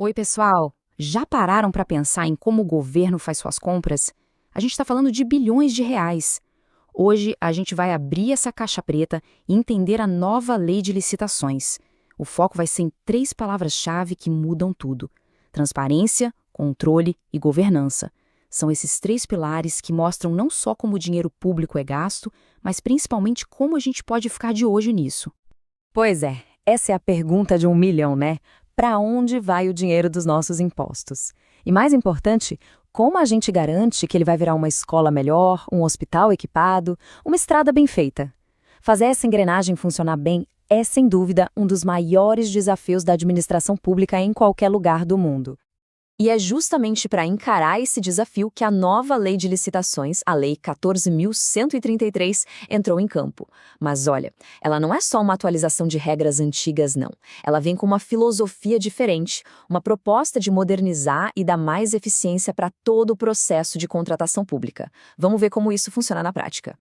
Oi, pessoal! Já pararam para pensar em como o governo faz suas compras? A gente está falando de bilhões de reais. Hoje, a gente vai abrir essa caixa preta e entender a nova lei de licitações. O foco vai ser em 3 palavras-chave que mudam tudo: transparência, controle e governança. São esses 3 pilares que mostram não só como o dinheiro público é gasto, mas principalmente como a gente pode ficar de olho nisso. Pois é, essa é a pergunta de 1 milhão, né? Para onde vai o dinheiro dos nossos impostos? E mais importante, como a gente garante que ele vai virar uma escola melhor, um hospital equipado, uma estrada bem feita? Fazer essa engrenagem funcionar bem é, sem dúvida, um dos maiores desafios da administração pública em qualquer lugar do mundo. E é justamente para encarar esse desafio que a nova Lei de Licitações, a Lei 14.133, entrou em campo. Mas olha, ela não é só uma atualização de regras antigas, não. Ela vem com uma filosofia diferente, uma proposta de modernizar e dar mais eficiência para todo o processo de contratação pública. Vamos ver como isso funciona na prática.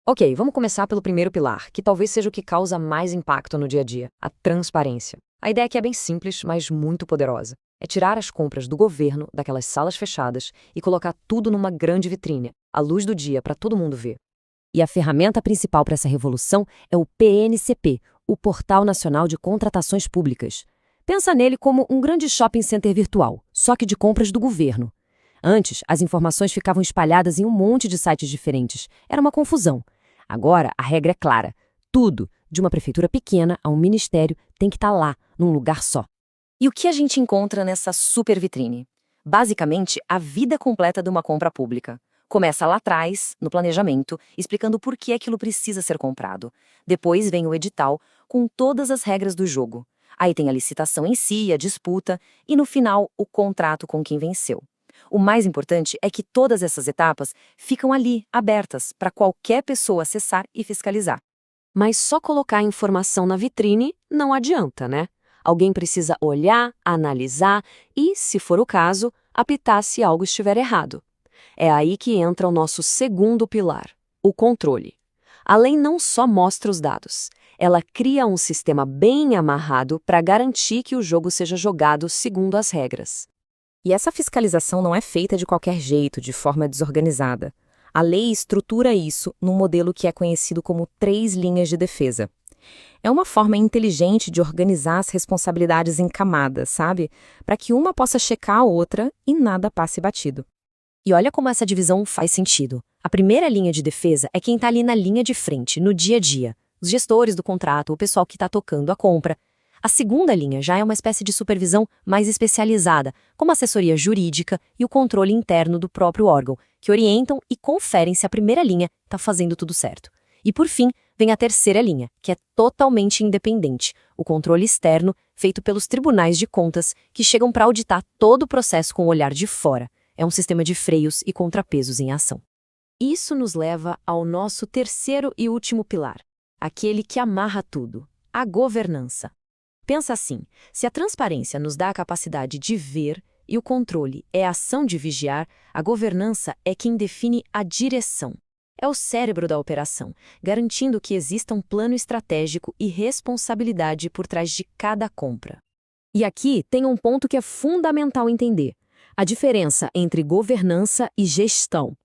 Ok, vamos começar pelo primeiro pilar, que talvez seja o que causa mais impacto no dia a dia: a transparência. A ideia aqui é bem simples, mas muito poderosa. É tirar as compras do governo daquelas salas fechadas e colocar tudo numa grande vitrine, à luz do dia, para todo mundo ver. E a ferramenta principal para essa revolução é o PNCP, o Portal Nacional de Contratações Públicas. Pensa nele como um grande shopping center virtual, só que de compras do governo. Antes, as informações ficavam espalhadas em um monte de sites diferentes. Era uma confusão. Agora, a regra é clara. Tudo, de uma prefeitura pequena a um ministério, tem que estar lá, num lugar só. E o que a gente encontra nessa super vitrine? Basicamente, a vida completa de uma compra pública. Começa lá atrás, no planejamento, explicando por que aquilo precisa ser comprado. Depois vem o edital, com todas as regras do jogo. Aí tem a licitação em si, a disputa, e no final, o contrato com quem venceu. O mais importante é que todas essas etapas ficam ali, abertas, para qualquer pessoa acessar e fiscalizar. Mas só colocar a informação na vitrine não adianta, né? Alguém precisa olhar, analisar e, se for o caso, apitar se algo estiver errado. É aí que entra o nosso segundo pilar, o controle. A lei não só mostra os dados, ela cria um sistema bem amarrado para garantir que o jogo seja jogado segundo as regras. E essa fiscalização não é feita de qualquer jeito, de forma desorganizada. A lei estrutura isso num modelo que é conhecido como 3 linhas de defesa. É uma forma inteligente de organizar as responsabilidades em camadas, sabe? Para que uma possa checar a outra e nada passe batido. E olha como essa divisão faz sentido. A primeira linha de defesa é quem está ali na linha de frente, no dia a dia. Os gestores do contrato, o pessoal que está tocando a compra. A segunda linha já é uma espécie de supervisão mais especializada, como a assessoria jurídica e o controle interno do próprio órgão, que orientam e conferem se a primeira linha está fazendo tudo certo. E por fim, vem a terceira linha, que é totalmente independente, o controle externo feito pelos tribunais de contas, que chegam para auditar todo o processo com o olhar de fora. É um sistema de freios e contrapesos em ação. Isso nos leva ao nosso terceiro e último pilar, aquele que amarra tudo: a governança. Pensa assim, se a transparência nos dá a capacidade de ver e o controle é a ação de vigiar, a governança é quem define a direção. É o cérebro da operação, garantindo que exista um plano estratégico e responsabilidade por trás de cada compra. E aqui tem um ponto que é fundamental entender: a diferença entre governança e gestão.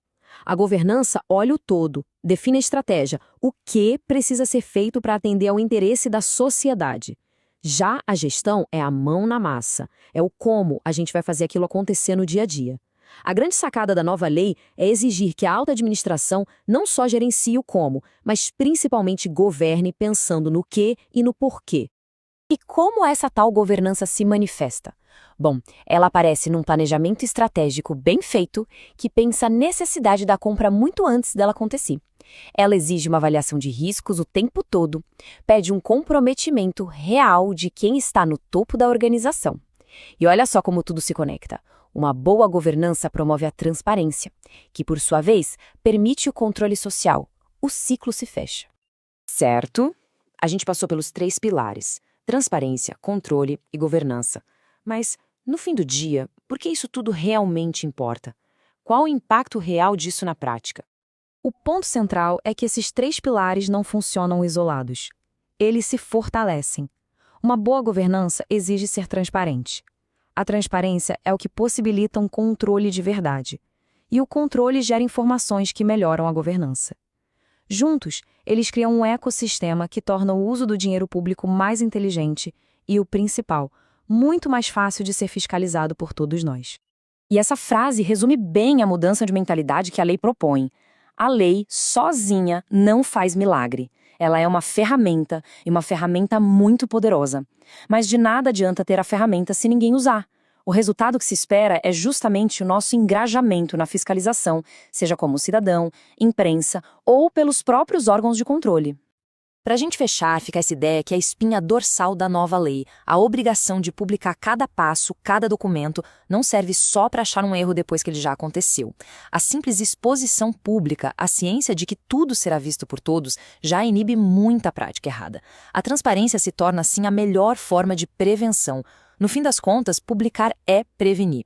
A governança olha o todo, define a estratégia, o que precisa ser feito para atender ao interesse da sociedade. Já a gestão é a mão na massa, é o como a gente vai fazer aquilo acontecer no dia a dia. A grande sacada da nova lei é exigir que a alta administração não só gerencie o como, mas principalmente governe pensando no que e no porquê. E como essa tal governança se manifesta? Bom, ela aparece num planejamento estratégico bem feito que pensa a necessidade da compra muito antes dela acontecer. Ela exige uma avaliação de riscos o tempo todo, pede um comprometimento real de quem está no topo da organização. E olha só como tudo se conecta. Uma boa governança promove a transparência, que, por sua vez, permite o controle social. O ciclo se fecha. Certo? A gente passou pelos 3 pilares: transparência, controle e governança. Mas, no fim do dia, por que isso tudo realmente importa? Qual o impacto real disso na prática? O ponto central é que esses 3 pilares não funcionam isolados. Eles se fortalecem. Uma boa governança exige ser transparente. A transparência é o que possibilita um controle de verdade. E o controle gera informações que melhoram a governança. Juntos, eles criam um ecossistema que torna o uso do dinheiro público mais inteligente e, o principal, muito mais fácil de ser fiscalizado por todos nós. E essa frase resume bem a mudança de mentalidade que a lei propõe. A lei, sozinha, não faz milagre. Ela é uma ferramenta, e uma ferramenta muito poderosa. Mas de nada adianta ter a ferramenta se ninguém usar. O resultado que se espera é justamente o nosso engajamento na fiscalização, seja como cidadão, imprensa ou pelos próprios órgãos de controle. Para a gente fechar, fica essa ideia que é a espinha dorsal da nova lei, a obrigação de publicar cada passo, cada documento, não serve só para achar um erro depois que ele já aconteceu. A simples exposição pública, a ciência de que tudo será visto por todos, já inibe muita prática errada. A transparência se torna, assim, a melhor forma de prevenção. No fim das contas, publicar é prevenir.